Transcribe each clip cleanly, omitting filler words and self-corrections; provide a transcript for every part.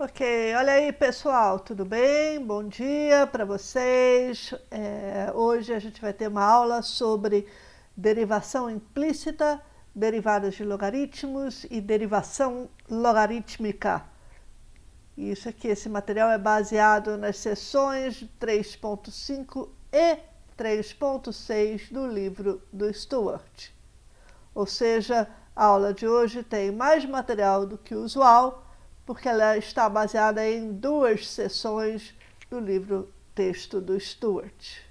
Ok, olha aí pessoal, tudo bem? Bom dia para vocês. Hoje a gente vai ter uma aula sobre derivação implícita, derivadas de logaritmos e derivação logarítmica. Isso aqui, esse material é baseado nas seções 3.5 e 3.6 do livro do Stuart. Ou seja, a aula de hoje tem mais material do que o usual, porque ela está baseada em 2 seções do livro texto do Stuart.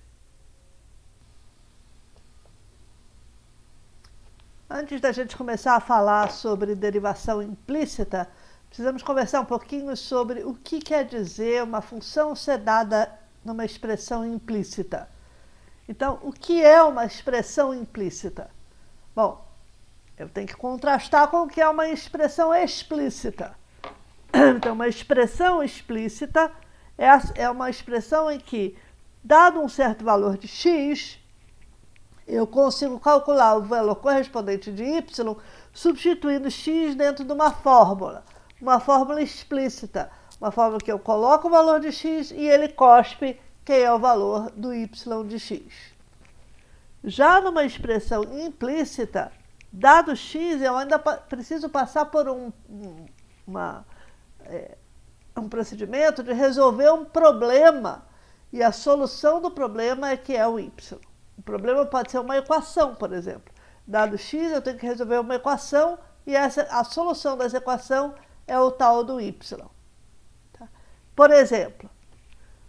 Antes da gente começar a falar sobre derivação implícita, precisamos conversar um pouquinho sobre o que quer dizer uma função ser dada numa expressão implícita. Então, o que é uma expressão implícita? Bom, eu tenho que contrastar com o que é uma expressão explícita. Então, uma expressão explícita é uma expressão em que, dado um certo valor de x, eu consigo calcular o valor correspondente de y substituindo x dentro de uma fórmula explícita, uma fórmula que eu coloco o valor de x e ele cospe quem é o valor do y de x. Já numa expressão implícita, dado x, eu ainda preciso passar por um procedimento de resolver um problema, e a solução do problema é que é o y. O problema pode ser uma equação, por exemplo. Dado x, eu tenho que resolver uma equação, e a solução dessa equação é o tal do y. Tá? Por exemplo,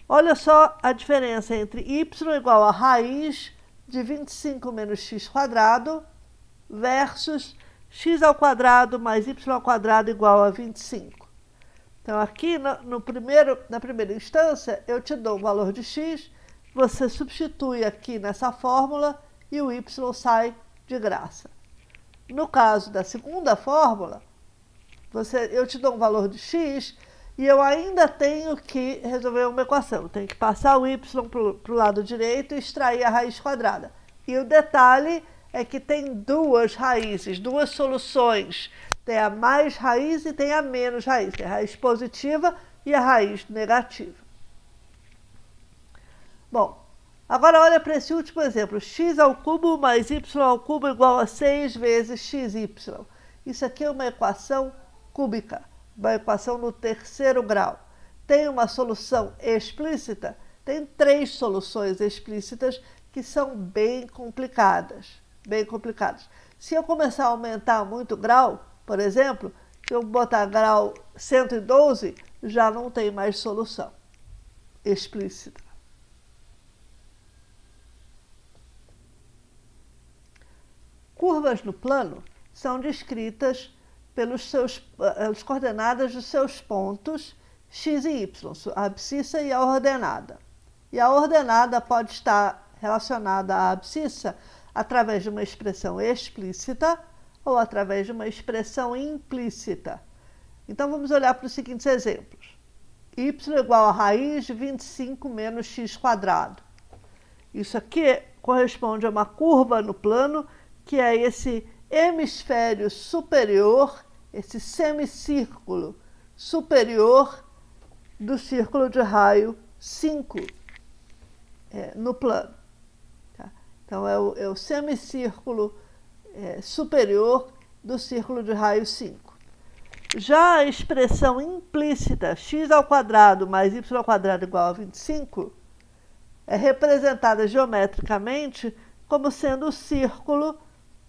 olha só a diferença entre y igual a raiz de 25 menos x quadrado versus x ao quadrado mais y ao quadrado igual a 25. Então, aqui na primeira instância, eu te dou o valor de x, você substitui aqui nessa fórmula e o y sai de graça. No caso da segunda fórmula, eu te dou um valor de x e eu ainda tenho que resolver uma equação. Eu tenho que passar o y para o lado direito e extrair a raiz quadrada. E o detalhe é que tem duas raízes, duas soluções. Tem a mais raiz e tem a menos raiz. Tem a raiz positiva e a raiz negativa. Bom, agora olha para esse último exemplo. X ao cubo mais y ao cubo igual a 6 vezes xy. Isso aqui é uma equação cúbica, uma equação no terceiro grau. Tem uma solução explícita? Tem 3 soluções explícitas que são bem complicadas. Se eu começar a aumentar muito o grau, por exemplo, se eu botar grau 112, já não tem mais solução explícita. Curvas no plano são descritas pelas coordenadas dos seus pontos x e y, a abscissa e a ordenada. E a ordenada pode estar relacionada à abscissa através de uma expressão explícita ou através de uma expressão implícita. Então, vamos olhar para os seguintes exemplos. Y igual a raiz de 25 menos x quadrado. Isso aqui corresponde a uma curva no plano, que é esse hemisfério superior, esse semicírculo superior do círculo de raio 5 no plano. Tá? Então, é o semicírculo superior do círculo de raio 5. Já a expressão implícita x ao quadrado mais y ao quadrado igual a 25 é representada geometricamente como sendo o círculo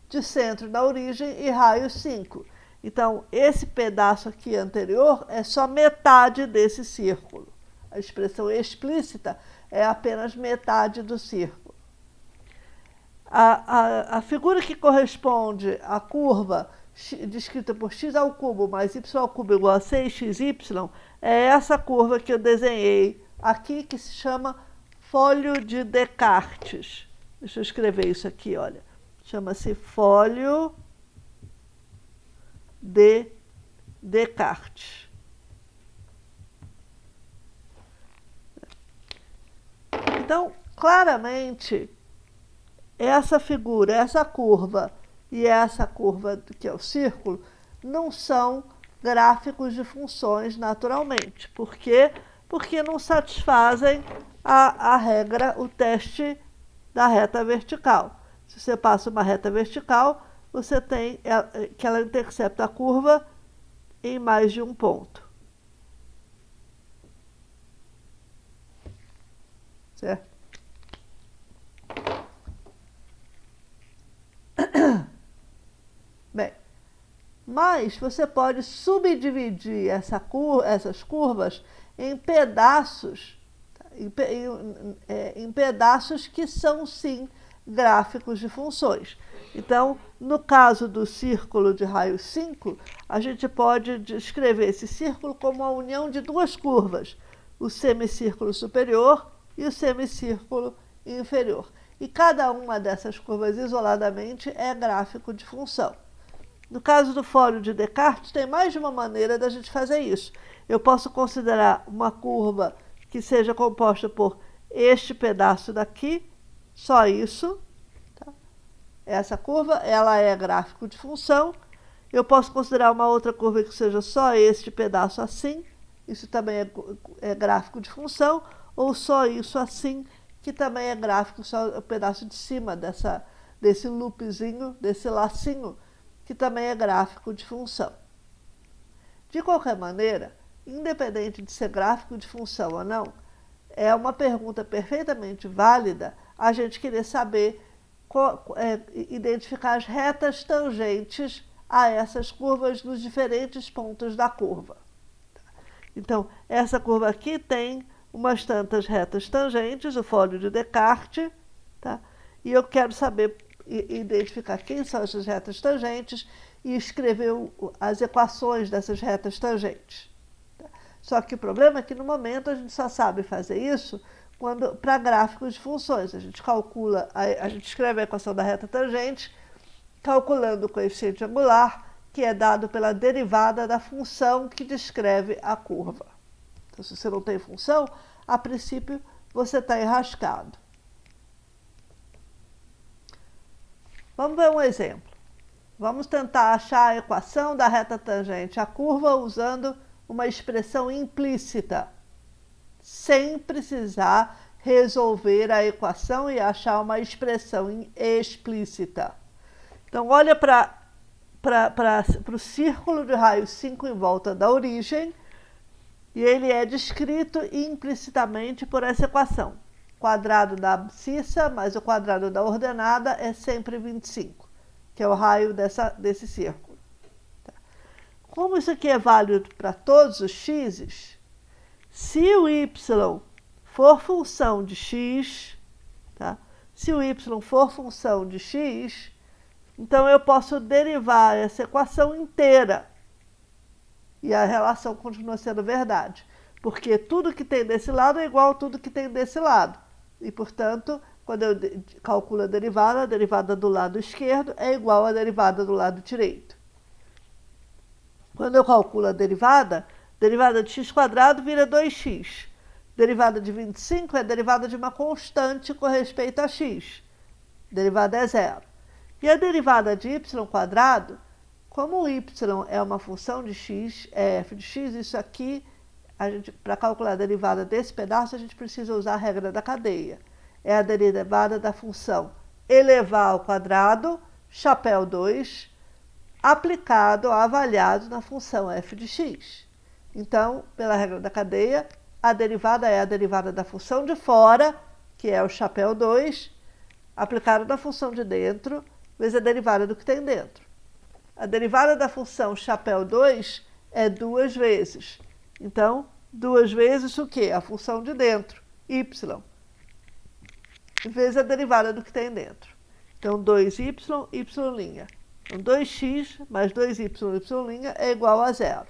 de centro da origem e raio 5. Então, esse pedaço aqui anterior é só metade desse círculo. A expressão explícita é apenas metade do círculo. A figura que corresponde à curva descrita por x ao cubo mais y ao cubo igual a 6xy é essa curva que eu desenhei aqui, que se chama fólio de Descartes. Deixa eu escrever isso aqui, olha. Chama-se fólio de Descartes. Então, claramente, essa figura, essa curva e essa curva que é o círculo, não são gráficos de funções naturalmente. Por quê? Porque não satisfazem a regra, o teste da reta vertical. Se você passa uma reta vertical, você tem que ela intercepta a curva em mais de um ponto. Certo? Bem, mas você pode subdividir essas curvas em pedaços, em pedaços que são, sim, gráficos de funções. Então, no caso do círculo de raio 5, a gente pode descrever esse círculo como a união de duas curvas, o semicírculo superior e o semicírculo inferior. E cada uma dessas curvas isoladamente é gráfico de função. No caso do Fórum de Descartes, tem mais de uma maneira da gente fazer isso. Eu posso considerar uma curva que seja composta por este pedaço daqui, só isso. Tá? Essa curva, ela é gráfico de função. Eu posso considerar uma outra curva que seja só este pedaço assim, isso também é gráfico de função, ou só isso assim, que também é gráfico, só o pedaço de cima desse loopzinho, desse lacinho, que também é gráfico de função. De qualquer maneira, independente de ser gráfico de função ou não, é uma pergunta perfeitamente válida a gente querer saber, identificar as retas tangentes a essas curvas nos diferentes pontos da curva. Então, essa curva aqui tem umas tantas retas tangentes, o Fórum de Descartes, tá? E eu quero saber identificar quem são essas retas tangentes e escrever as equações dessas retas tangentes. Tá? Só que o problema é que no momento a gente só sabe fazer isso para gráficos de funções. A gente calcula, a gente escreve a equação da reta tangente, calculando o coeficiente angular, que é dado pela derivada da função que descreve a curva. Então, se você não tem função, a princípio você está enrascado. Vamos ver um exemplo. Vamos tentar achar a equação da reta tangente à curva usando uma expressão implícita, sem precisar resolver a equação e achar uma expressão explícita. Então, olha para o círculo de raio 5 em volta da origem, e ele é descrito implicitamente por essa equação. O quadrado da abscissa mais o quadrado da ordenada é sempre 25, que é o raio desse círculo. Tá? Como isso aqui é válido para todos os x's, se o y for função de x, tá? Se o y for função de x, então eu posso derivar essa equação inteira. E a relação continua sendo verdade, porque tudo que tem desse lado é igual a tudo que tem desse lado. E, portanto, quando eu calculo a derivada do lado esquerdo é igual à derivada do lado direito. Quando eu calculo a derivada de x² vira 2x. Derivada de 25 é a derivada de uma constante com respeito a x. Derivada é zero. E a derivada de y², como o y é uma função de x, é f de x, isso aqui, para calcular a derivada desse pedaço, a gente precisa usar a regra da cadeia. É a derivada da função elevar ao quadrado, chapéu 2, aplicado, avaliado na função f de x. Então, pela regra da cadeia, a derivada é a derivada da função de fora, que é o chapéu 2, aplicado na função de dentro, vezes a derivada do que tem dentro. A derivada da função chapéu 2 é 2 vezes. Então, 2 vezes o quê? A função de dentro, y, vezes a derivada do que tem dentro. Então, 2y, y'. Então, 2x mais 2y, y' é igual a zero.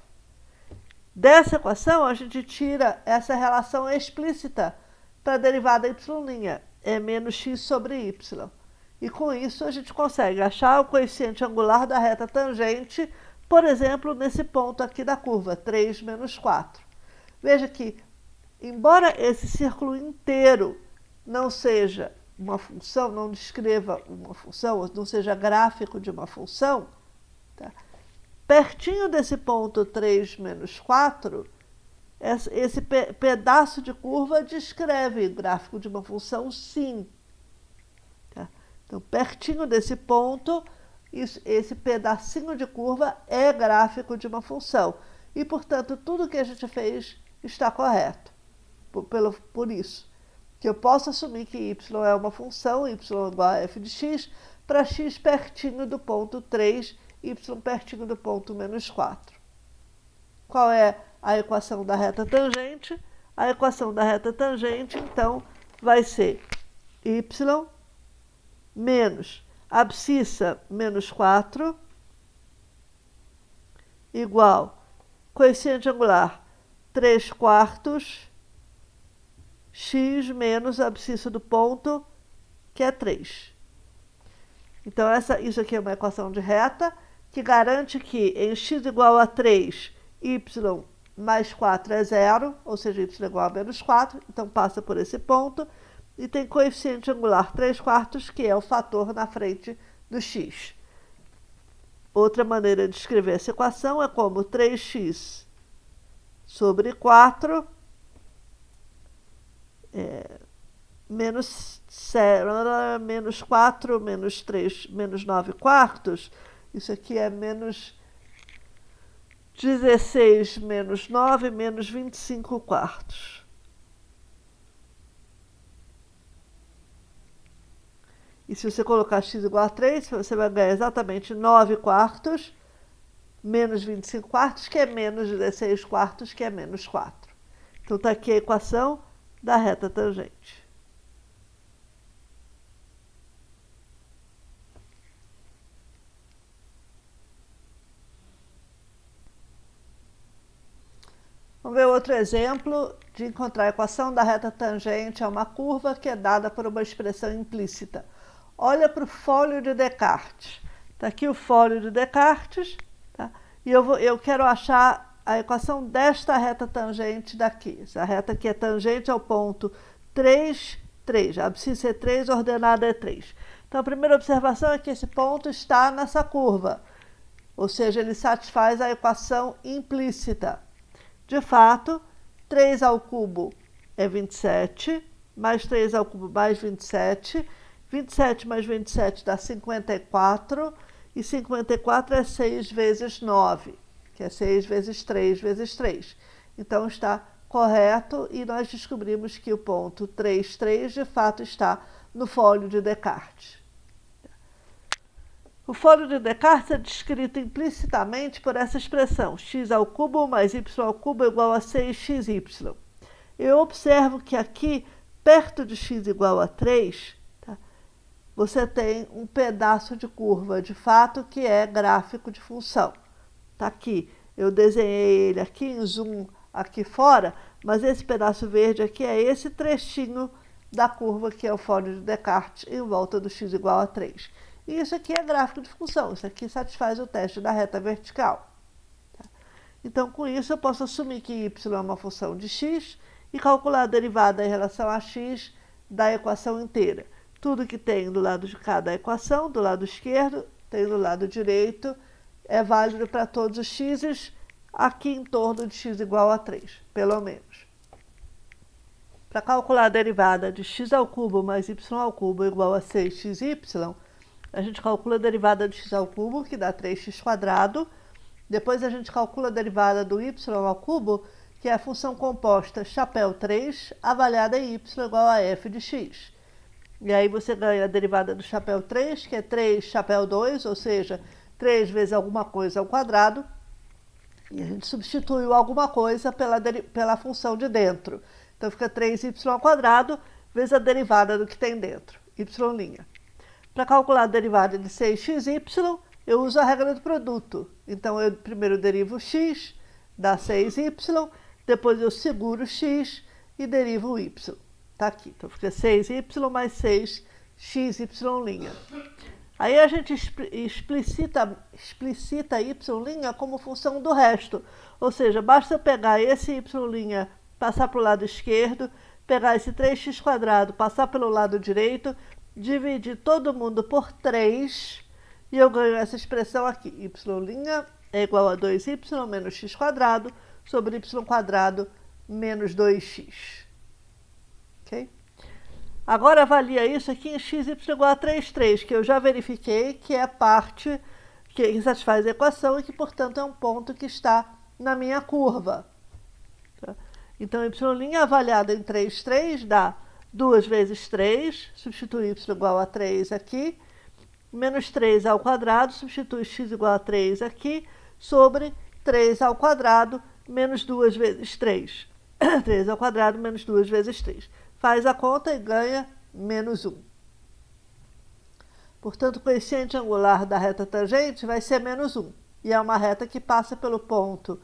Dessa equação, a gente tira essa relação explícita para a derivada y', é menos x sobre y. E com isso a gente consegue achar o coeficiente angular da reta tangente, por exemplo, nesse ponto aqui da curva, 3 menos 4. Veja que, embora esse círculo inteiro não seja uma função, não descreva uma função, não seja gráfico de uma função, tá? pertinho desse ponto 3 menos 4, esse pedaço de curva descreve o gráfico de uma função sim. Tá? Então, pertinho desse ponto, esse pedacinho de curva é gráfico de uma função. E, portanto, tudo que a gente fez está correto. Por isso, que eu posso assumir que y é uma função, y igual a f de x, para x pertinho do ponto 3, y pertinho do ponto menos 4. Qual é a equação da reta tangente? A equação da reta tangente, então, vai ser y menos abscissa menos 4 igual coeficiente angular 3/4 x menos a abscissa do ponto, que é 3. Então, isso aqui é uma equação de reta que garante que em x igual a 3, y mais 4 é 0, ou seja, y igual a menos 4, então passa por esse ponto, e tem coeficiente angular 3/4, que é o fator na frente do x. Outra maneira de escrever essa equação é como 3x sobre 4 menos 4 menos 3 menos 9/4. Isso aqui é menos 16 menos 9 menos 25/4. E se você colocar x igual a 3, você vai ganhar exatamente 9/4 menos 25/4, que é menos 16/4, que é menos 4. Então, está aqui a equação da reta tangente. Vamos ver outro exemplo de encontrar a equação da reta tangente a uma curva que é dada por uma expressão implícita. Olha para o fólio de Descartes. Está aqui o fólio de Descartes, tá? E eu quero achar a equação desta reta tangente daqui. Essa reta que é tangente ao ponto 3, 3. A abscissa é 3, a ordenada é 3. Então, a primeira observação é que esse ponto está nessa curva. Ou seja, ele satisfaz a equação implícita. De fato, 3 ao cubo é 27, mais 3 ao cubo mais 27. 27 mais 27 dá 54, e 54 é 6 vezes 9, que é 6 vezes 3 vezes 3. Então, está correto, e nós descobrimos que o ponto 3, 3, de fato, está no fólio de Descartes. O fólio de Descartes é descrito implicitamente por essa expressão, x ao cubo mais y ao cubo igual a 6xy. Eu observo que aqui, perto de x igual a 3, você tem um pedaço de curva, de fato, que é gráfico de função. Está aqui. Eu desenhei ele aqui em zoom aqui fora, mas esse pedaço verde aqui é esse trechinho da curva que é o fólio de Descartes em volta do x igual a 3. E isso aqui é gráfico de função. Isso aqui satisfaz o teste da reta vertical. Tá? Então, com isso, eu posso assumir que y é uma função de x e calcular a derivada em relação a x da equação inteira. Tudo que tem do lado de cada equação, do lado esquerdo, tem do lado direito, é válido para todos os x's, aqui em torno de x igual a 3, pelo menos. Para calcular a derivada de x ao cubo mais y ao cubo igual a 6xy, a gente calcula a derivada de x ao cubo, que dá 3x². Depois a gente calcula a derivada do y ao cubo, que é a função composta chapéu 3, avaliada em y igual a f de x. E aí você ganha a derivada do chapéu 3, que é 3 chapéu 2, ou seja, 3 vezes alguma coisa ao quadrado. E a gente substitui o alguma coisa pela função de dentro. Então fica 3y ao quadrado vezes a derivada do que tem dentro, y'. Para calcular a derivada de 6xy, eu uso a regra do produto. Então eu primeiro derivo x, dá 6y, depois eu seguro x e derivo y. Está aqui, então fica 6y mais 6xy'. Aí a gente explicita y' como função do resto. Ou seja, basta eu pegar esse y', passar para o lado esquerdo, pegar esse 3x², passar pelo lado direito, dividir todo mundo por 3, e eu ganho essa expressão aqui, y' é igual a 2y menos x² sobre y² menos 2x. Ok? Agora avalia isso aqui em x igual a 3, 3, que eu já verifiquei que é a parte que satisfaz a equação e que, portanto, é um ponto que está na minha curva. Tá? Então, y' avaliado em 3, 3 dá 2 vezes 3, substitui y igual a 3 aqui, menos 3 ao quadrado, substitui x igual a 3 aqui, sobre 3 ao quadrado menos 2 vezes 3. 3 ao quadrado menos 2 vezes 3. Faz a conta e ganha menos 1. Portanto, o coeficiente angular da reta tangente vai ser menos 1. E é uma reta que passa pelo ponto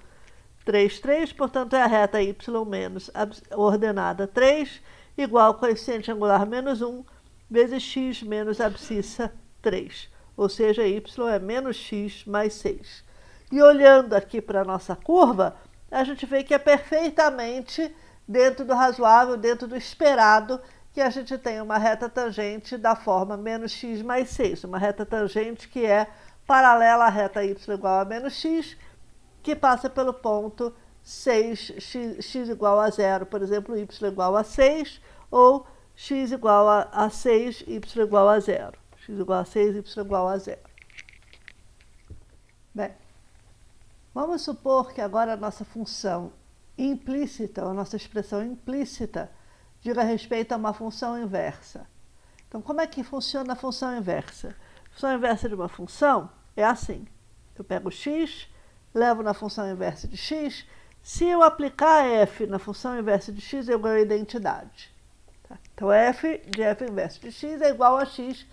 3, 3, portanto, é a reta y menos a ordenada 3, igual ao coeficiente angular menos 1, vezes x menos a abscissa 3. Ou seja, y é menos x mais 6. E olhando aqui para a nossa curva, a gente vê que é perfeitamente dentro do razoável, dentro do esperado, que a gente tem uma reta tangente da forma menos x mais 6. Uma reta tangente que é paralela à reta y igual a menos x, que passa pelo ponto 6, x igual a 0, por exemplo, y igual a 6, ou x igual a 6, y igual a 0. X igual a 6, y igual a 0. Bem, vamos supor que agora a nossa função implícita, ou a nossa expressão implícita, diga respeito a uma função inversa. Então, como é que funciona a função inversa? A função inversa de uma função é assim. Eu pego x, levo na função inversa de x. Se eu aplicar f na função inversa de x, eu ganho identidade. Tá? Então, f de f inversa de x é igual a x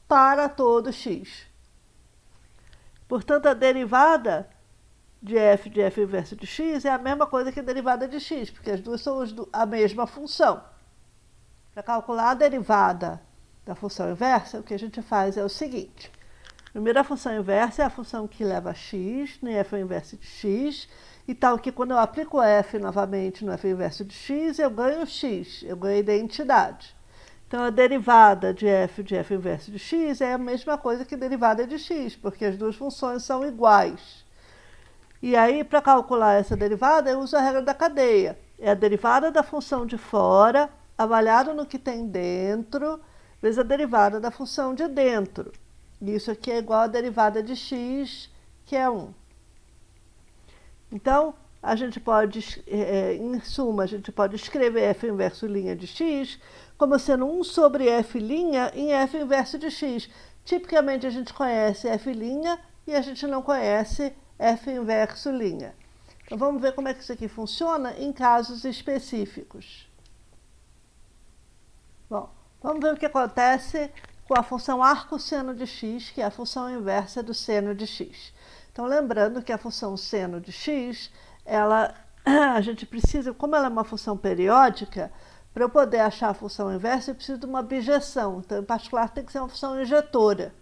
para todo x. Portanto, a derivada de f inversa de x é a mesma coisa que a derivada de x, porque as duas são a mesma função. Para calcular a derivada da função inversa, o que a gente faz é o seguinte. Primeiro, a função inversa é a função que leva a x, no f inverso de x, e tal que quando eu aplico f novamente no f inverso de x, eu ganho x, eu ganho identidade. Então, a derivada de f inverso de x é a mesma coisa que a derivada de x, porque as duas funções são iguais. E aí, para calcular essa derivada, eu uso a regra da cadeia. É a derivada da função de fora, avaliado no que tem dentro, vezes a derivada da função de dentro. Isso aqui é igual a derivada de x, que é 1. Então, a gente pode, em suma, a gente pode escrever f inverso linha de x como sendo 1 sobre f' em f inverso de x. Tipicamente, a gente conhece f' e a gente não conhece f inverso linha. Então, vamos ver como é que isso aqui funciona em casos específicos. Bom, vamos ver o que acontece com a função arcosseno de x, que é a função inversa do seno de x. Então, lembrando que a função seno de x, a gente precisa, como ela é uma função periódica, para eu poder achar a função inversa, eu preciso de uma bijeção. Então, em particular, tem que ser uma função injetora.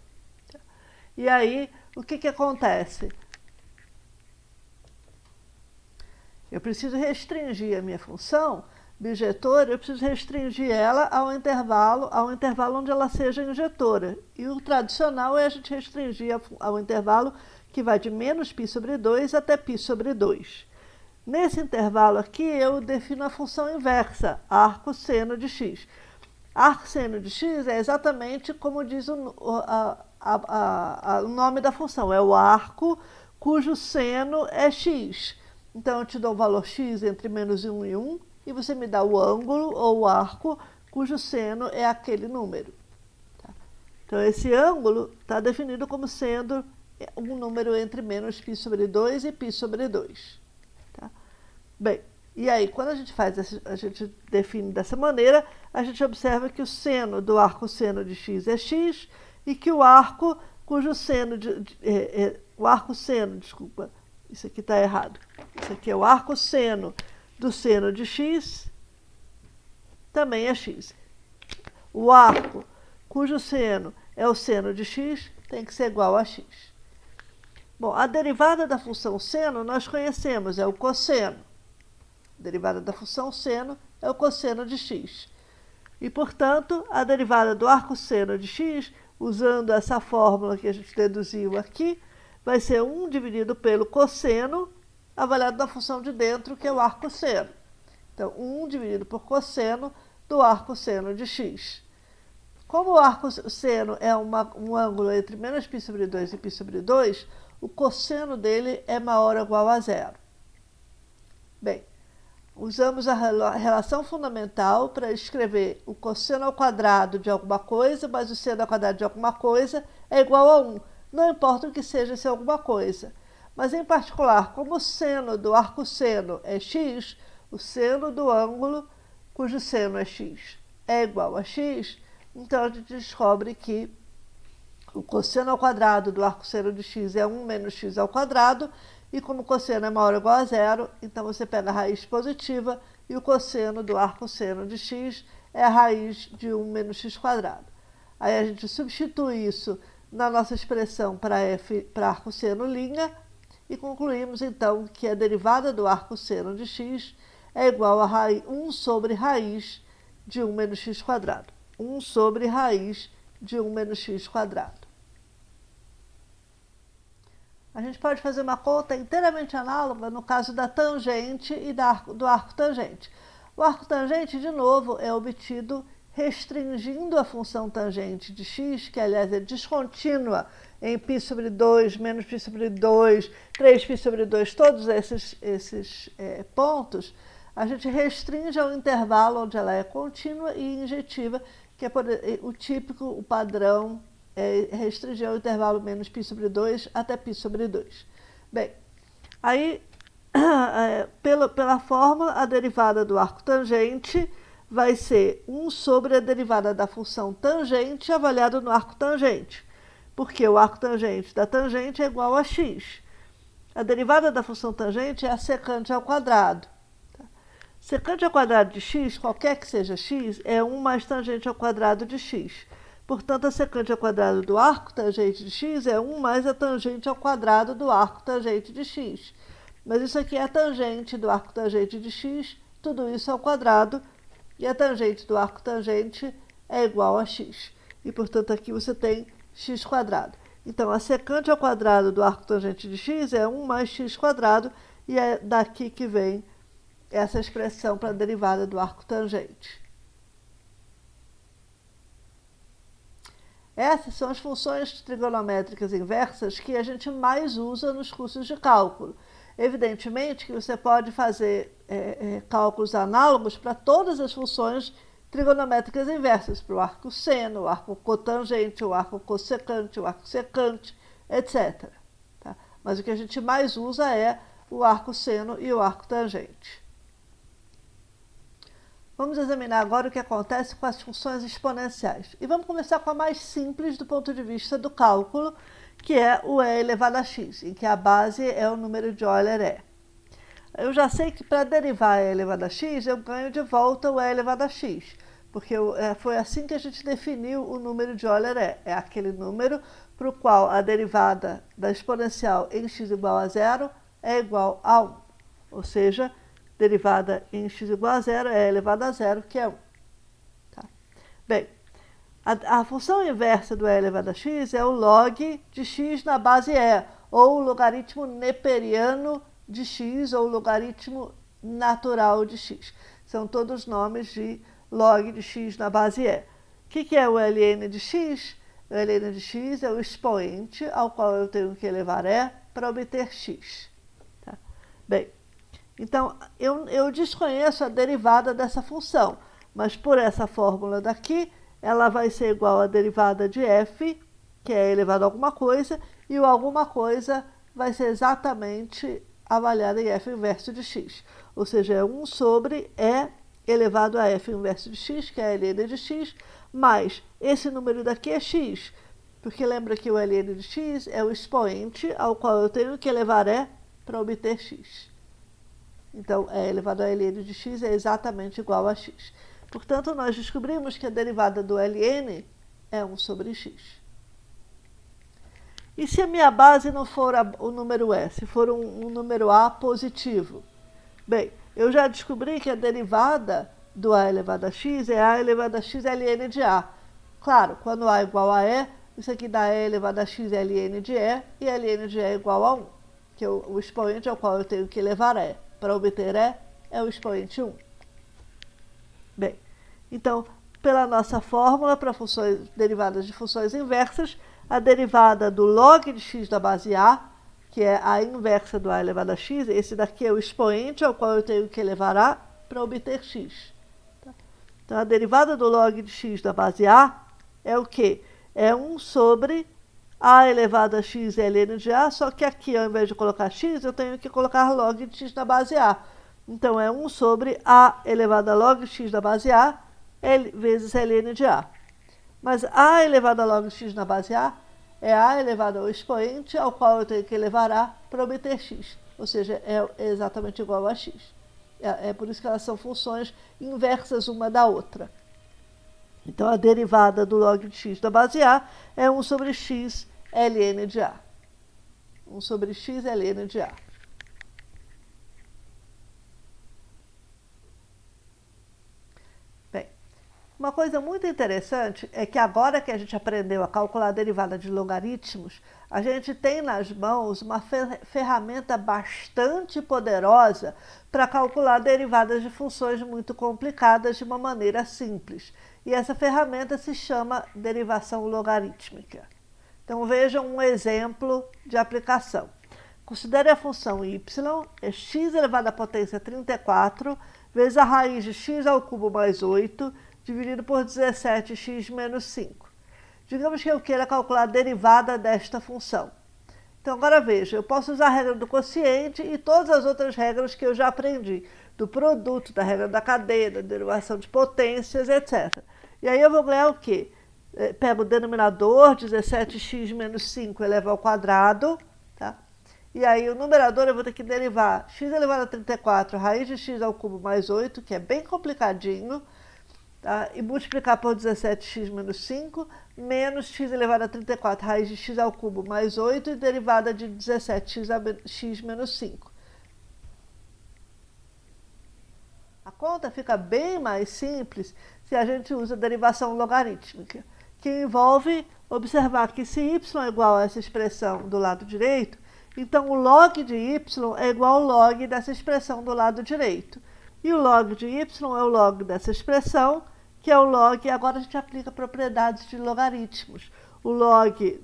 E aí, o que acontece? Eu preciso restringir a minha função bijetora, eu preciso restringir ela ao intervalo onde ela seja injetora. E o tradicional é a gente restringir ao intervalo que vai de menos π sobre 2 até π sobre 2. Nesse intervalo aqui, eu defino a função inversa, arcosseno de x. Arcosseno de x é exatamente como diz o nome da função, é o arco cujo seno é x. Então, eu te dou o valor x entre menos 1 e 1, e você me dá o ângulo ou o arco cujo seno é aquele número. Tá? Então, esse ângulo está definido como sendo um número entre menos π sobre 2 e π sobre 2. Tá? Bem, e aí, quando a gente define dessa maneira, a gente observa que o seno do arcosseno de x é x e que o arco cujo seno isso aqui está errado. Isso aqui é o arcosseno do seno de x, também é x. O arco cujo seno é o seno de x tem que ser igual a x. Bom, a derivada da função seno nós conhecemos, é o cosseno. A derivada da função seno é o cosseno de x. E, portanto, a derivada do arcosseno de x, usando essa fórmula que a gente deduziu aqui, vai ser 1 dividido pelo cosseno, avaliado na função de dentro, que é o arcosseno. Então, 1 dividido por cosseno do arcosseno de x. Como o arcosseno é um ângulo entre menos π sobre 2 e π sobre 2, o cosseno dele é maior ou igual a zero. Bem, usamos a relação fundamental para escrever o cosseno ao quadrado de alguma coisa, mais o seno ao quadrado de alguma coisa é igual a 1. Não importa o que seja esse alguma coisa. Mas, em particular, como o seno do arcosseno é x, o seno do ângulo cujo seno é x é igual a x, então a gente descobre que o cosseno ao quadrado do arcosseno de x é 1 menos x ao quadrado, e como o cosseno é maior ou igual a zero, então você pega a raiz positiva e o cosseno do arcosseno de x é a raiz de 1 menos x quadrado. Aí a gente substitui isso na nossa expressão para arcosseno linha e concluímos então que a derivada do arcosseno de x é igual a 1 sobre raiz de 1 menos x quadrado. 1 sobre raiz de 1 menos x quadrado. A gente pode fazer uma conta inteiramente análoga no caso da tangente e do arco tangente. O arco tangente, de novo, é obtido restringindo a função tangente de x, que aliás é descontínua em π sobre 2, menos π sobre 2, 3π sobre 2, todos esses pontos, a gente restringe ao intervalo onde ela é contínua e injetiva, que é o típico, o padrão, restringir ao intervalo menos π sobre 2 até π sobre 2. Bem, aí, pela fórmula, a derivada do arco tangente vai ser 1 sobre a derivada da função tangente avaliada no arco tangente, porque o arco tangente da tangente é igual a x. A derivada da função tangente é a secante ao quadrado. Secante ao quadrado de x, qualquer que seja x, é 1 mais tangente ao quadrado de x. Portanto, a secante ao quadrado do arco tangente de x é 1 mais a tangente ao quadrado do arco tangente de x. Mas isso aqui é a tangente do arco tangente de x, tudo isso ao quadrado, e a tangente do arco tangente é igual a x. E, portanto, aqui você tem x quadrado. Então, a secante ao quadrado do arco tangente de x é 1 mais x quadrado, e é daqui que vem essa expressão para a derivada do arco tangente. Essas são as funções trigonométricas inversas que a gente mais usa nos cursos de cálculo. Evidentemente que você pode fazer cálculos análogos para todas as funções trigonométricas inversas, para o arco seno, o arco cotangente, o arco cossecante, o arco secante, etc. Tá? Mas o que a gente mais usa é o arco seno e o arco tangente. Vamos examinar agora o que acontece com as funções exponenciais. E vamos começar com a mais simples do ponto de vista do cálculo, que é o e elevado a x, em que a base é o número de Euler E. Eu já sei que para derivar e elevado a x, eu ganho de volta o e elevado a x, porque foi assim que a gente definiu o número de Euler E. É aquele número para o qual a derivada da exponencial em x igual a zero é igual a 1. Ou seja, derivada em x igual a zero é elevado a zero, que é 1. Tá? Bem, a função inversa do e elevado a x é o log de x na base e, ou o logaritmo neperiano de x, ou o logaritmo natural de x. São todos nomes de log de x na base e. O que é o ln de x? O ln de x é o expoente ao qual eu tenho que elevar e para obter x. Tá? Bem, então, eu desconheço a derivada dessa função, mas por essa fórmula daqui, ela vai ser igual à derivada de f, que é elevado a alguma coisa, e o alguma coisa vai ser exatamente avaliada em f inverso de x. Ou seja, é 1 sobre e elevado a f inverso de x, que é a ln de x, mais esse número daqui é x, porque lembra que o ln de x é o expoente ao qual eu tenho que elevar e para obter x. Então, e elevado a ln de x é exatamente igual a x. Portanto, nós descobrimos que a derivada do ln é 1 sobre x. E se a minha base não for o número e, se for um número a positivo? Bem, eu já descobri que a derivada do a elevado a x é a elevado a x ln de a. Claro, quando a igual a e, Isso aqui dá e elevado a x ln de e, e ln de e é igual a 1, que é o expoente ao qual eu tenho que elevar e. Para obter e, é o expoente 1. Bem, então, pela nossa fórmula para funções derivadas de funções inversas, a derivada do log de x da base a, que é a inversa do a elevado a x, esse daqui é o expoente ao qual eu tenho que elevar a para obter x. Então, a derivada do log de x da base a é o quê? É 1 sobre a elevado a x ln de a, só que aqui, ao invés de colocar x, eu tenho que colocar log de x da base a. Então, é 1 sobre a elevado a log de x da base a vezes ln de a. Mas a elevado a log de x na base a é a elevado ao expoente ao qual eu tenho que elevar a para obter x. Ou seja, é exatamente igual a x. É por isso que elas são funções inversas uma da outra. Então, a derivada do log de x da base a é 1 sobre x ln de a. 1 sobre x ln de a. Bem, uma coisa muito interessante é que agora que a gente aprendeu a calcular a derivada de logaritmos, a gente tem nas mãos uma ferramenta bastante poderosa para calcular derivadas de funções muito complicadas de uma maneira simples. E essa ferramenta se chama derivação logarítmica. Então, vejam um exemplo de aplicação. Considere a função y, é x elevado à potência 34, vezes a raiz de x ao cubo mais 8, dividido por 17x menos 5. Digamos que eu queira calcular a derivada desta função. Então, agora veja, eu posso usar a regra do quociente e todas as outras regras que eu já aprendi, do produto, da regra da cadeia, da derivação de potências, etc. E aí eu vou ganhar o quê? Pego o denominador, 17x menos 5 eleva ao quadrado, tá? E aí o numerador eu vou ter que derivar x elevado a 34, raiz de x ao cubo mais 8, que é bem complicadinho, tá? E multiplicar por 17x menos 5, menos x elevado a 34, raiz de x ao cubo mais 8, e derivada de 17x menos 5. A conta fica bem mais simples se a gente usa a derivação logarítmica, que envolve observar que se y é igual a essa expressão do lado direito, então o log de y é igual ao log dessa expressão do lado direito. E o log de y é o log dessa expressão, que é o log, agora a gente aplica propriedades de logaritmos. O log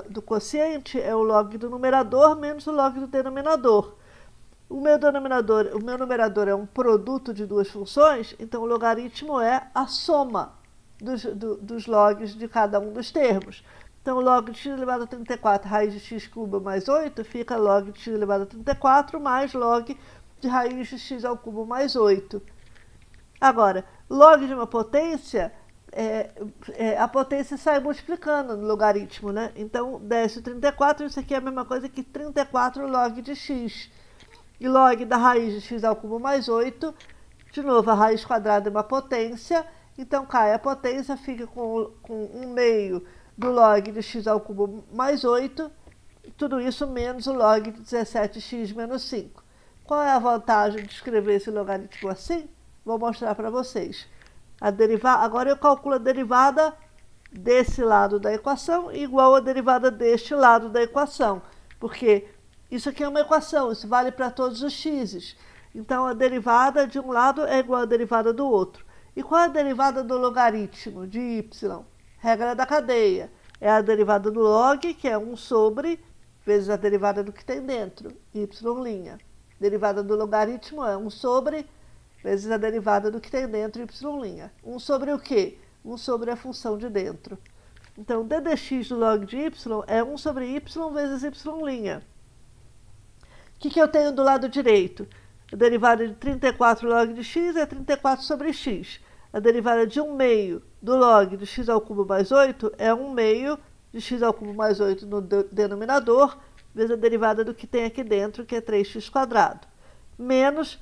do quociente é o log do numerador menos o log do denominador. O meu numerador é um produto de duas funções, então o logaritmo é a soma dos logs de cada um dos termos. Então, o log de x elevado a 34, raiz de x cubo mais 8, fica log de x elevado a 34 mais log de raiz de x ao cubo mais 8. Agora, log de uma potência, a potência sai multiplicando no logaritmo, né? Então, desce 34, isso aqui é a mesma coisa que 34 log de x. E log da raiz de x ao cubo mais 8, de novo, a raiz quadrada é uma potência, então cai a potência, fica com 1/2 do log de x ao cubo mais 8, tudo isso menos o log de 17x menos 5. Qual é a vantagem de escrever esse logaritmo assim? Vou mostrar para vocês. Agora eu calculo a derivada desse lado da equação igual a derivada deste lado da equação, porque isso aqui é uma equação, isso vale para todos os x's. Então, a derivada de um lado é igual à derivada do outro. E qual é a derivada do logaritmo de y? Regra da cadeia. É a derivada do log, que é 1 sobre, vezes a derivada do que tem dentro, y'. Derivada do logaritmo é 1 sobre, vezes a derivada do que tem dentro, y'. 1 sobre o quê? 1 sobre a função de dentro. Então, d dx do log de y é 1 sobre y vezes y'. O que eu tenho do lado direito? A derivada de 34 log de x é 34 sobre x. A derivada de 1/2 do log de x ao cubo mais 8 é 1/2 de x ao cubo mais 8 no denominador, vezes a derivada do que tem aqui dentro, que é 3x². Menos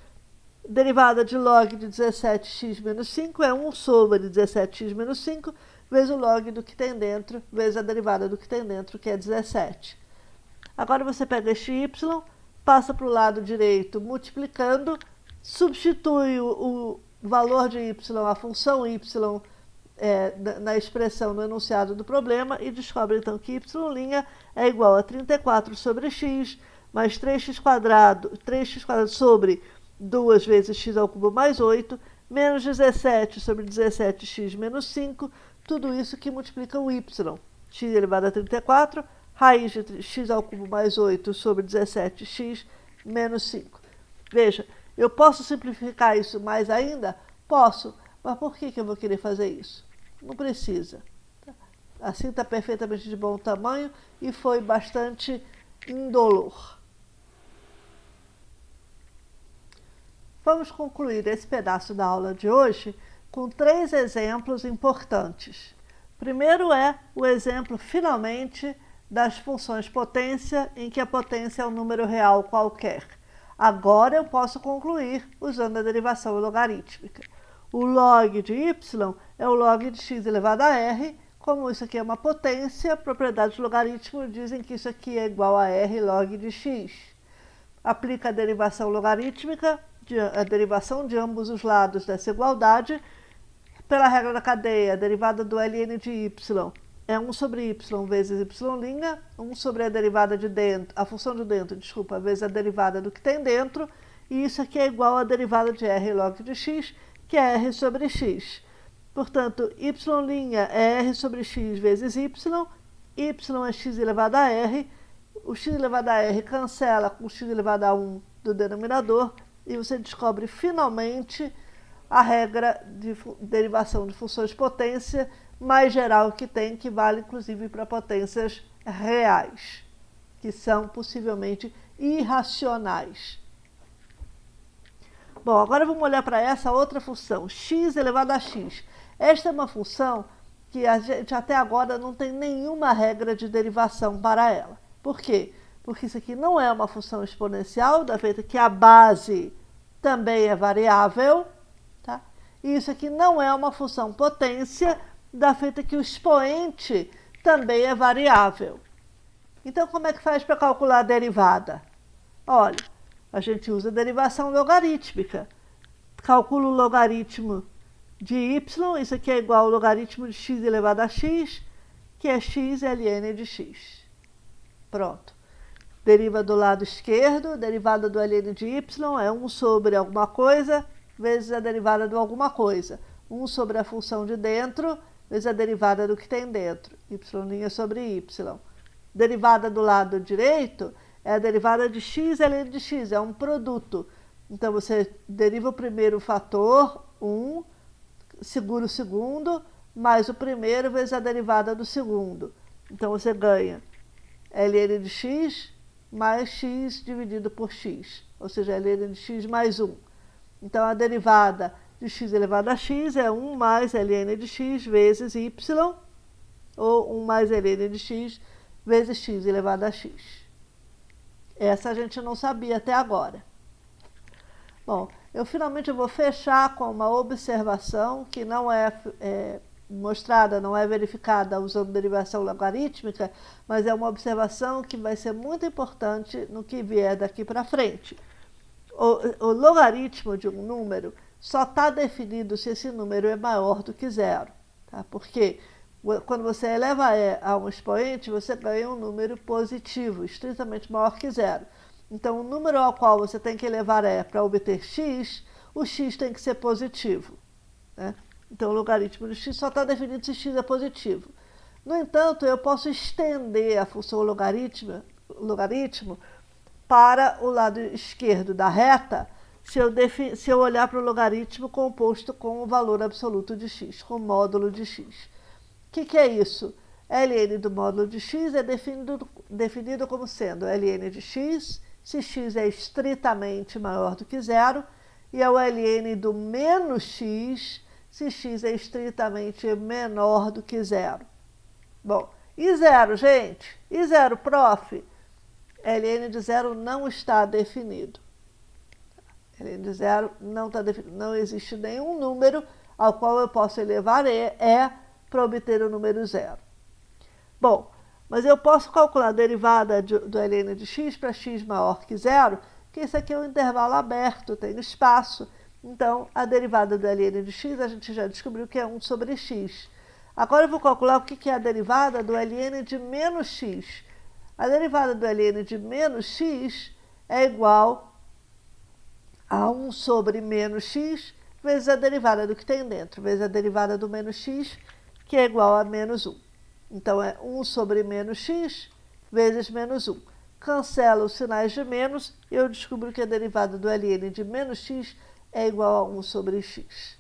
derivada de log de 17x menos 5 é 1 sobre 17x menos 5, vezes o log do que tem dentro, vezes a derivada do que tem dentro, que é 17. Agora você pega este y, passa para o lado direito multiplicando, substitui o valor de y, a função y, na expressão no enunciado do problema e descobre então que y' é igual a 34 sobre x mais 3x sobre 2 vezes x ao cubo mais 8, menos 17 sobre 17x menos 5, tudo isso que multiplica o y. X elevado a 34, raiz de x ao cubo mais 8 sobre 17x menos 5. Veja, eu posso simplificar isso mais ainda? Posso, mas por que eu vou querer fazer isso? Não precisa. Assim está perfeitamente de bom tamanho e foi bastante indolor. Vamos concluir esse pedaço da aula de hoje com 3 exemplos importantes. Primeiro é o exemplo, finalmente, das funções potência, em que a potência é um número real qualquer. Agora eu posso concluir usando a derivação logarítmica. O log de y é o log de x elevado a r. Como isso aqui é uma potência, propriedades do logaritmo dizem que isso aqui é igual a r log de x. Aplica a derivação logarítmica, a derivação de ambos os lados dessa igualdade. Pela regra da cadeia, a derivada do ln de y é 1 sobre y vezes y', 1 sobre a derivada de dentro, a função de dentro, desculpa, vezes a derivada do que tem dentro, e isso aqui é igual à derivada de r log de x, que é r sobre x. Portanto, y' é r sobre x vezes y é x elevado a r, o x elevado a r cancela com o x elevado a 1 do denominador, e você descobre finalmente a regra de derivação de funções potência mais geral que tem, que vale inclusive para potências reais, que são possivelmente irracionais. Bom, agora vamos olhar para essa outra função, x elevado a x. Esta é uma função que a gente até agora não tem nenhuma regra de derivação para ela. Por quê? Porque isso aqui não é uma função exponencial, da feita que a base também é variável, tá? E isso aqui não é uma função potência, da feita que o expoente também é variável. Então, como é que faz para calcular a derivada? Olha, a gente usa a derivação logarítmica. Calcula o logaritmo de y, isso aqui é igual ao logaritmo de x elevado a x, que é x ln de x. Pronto. Deriva do lado esquerdo, derivada do ln de y é 1 sobre alguma coisa, vezes a derivada do alguma coisa. 1 sobre a função de dentro, vezes a derivada do que tem dentro. Y' sobre y. Derivada do lado direito é a derivada de x ln de x, é um produto. Então, você deriva o primeiro fator, 1, segura o segundo, mais o primeiro vezes a derivada do segundo. Então, você ganha ln de x mais x dividido por x, ou seja, ln de x mais 1. Então, a derivada de x elevado a x é 1 mais ln de x vezes y, ou 1 mais ln de x vezes x elevado a x. Essa a gente não sabia até agora. Bom, eu finalmente vou fechar com uma observação que não é mostrada, não é verificada usando derivação logarítmica, mas é uma observação que vai ser muito importante no que vier daqui para frente. O logaritmo de um número só está definido se esse número é maior do que zero, tá? Porque quando você eleva a um expoente, você ganha um número positivo, estritamente maior que zero. Então, o número ao qual você tem que elevar para obter x, o x tem que ser positivo, né? Então, o logaritmo de x só está definido se x é positivo. No entanto, eu posso estender a função logaritmo para o lado esquerdo da reta se eu olhar para o logaritmo composto com o valor absoluto de x, com o módulo de x. O que é isso? Ln do módulo de x é definido como sendo Ln de x, se x é estritamente maior do que zero, e é o Ln do menos x, se x é estritamente menor do que zero. Bom, e zero, gente? E zero, prof? Ln de zero não está definido. Ln de zero não está definido. Não existe nenhum número ao qual eu posso elevar para obter o número zero. Bom, mas eu posso calcular a derivada do ln de x para x maior que zero, que isso aqui é um intervalo aberto, tem espaço. Então, a derivada do ln de x a gente já descobriu que é 1 sobre x. Agora eu vou calcular o que é a derivada do ln de menos x. A derivada do ln de menos x é igual a 1 sobre menos x vezes a derivada do que tem dentro, vezes a derivada do menos x, que é igual a menos 1. Então, é 1 sobre menos x vezes menos 1. Cancelo os sinais de menos e eu descubro que a derivada do ln de menos x é igual a 1 sobre x.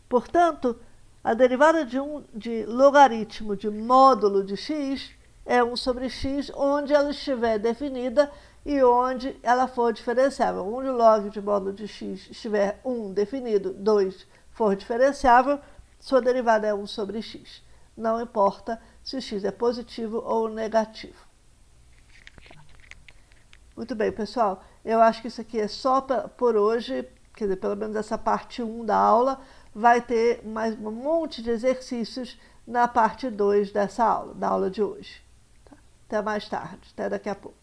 Portanto, a derivada de logaritmo de módulo de x é 1 sobre x, onde ela estiver definida e onde ela for diferenciável. Onde o log de módulo de x estiver 1 definido, 2 for diferenciável, sua derivada é 1 sobre x. Não importa se x é positivo ou negativo. Muito bem, pessoal. Eu acho que isso aqui é só por hoje, quer dizer, pelo menos essa parte 1 da aula. Vai ter mais um monte de exercícios na parte 2 dessa aula, da aula de hoje. Tá? Até mais tarde, até daqui a pouco.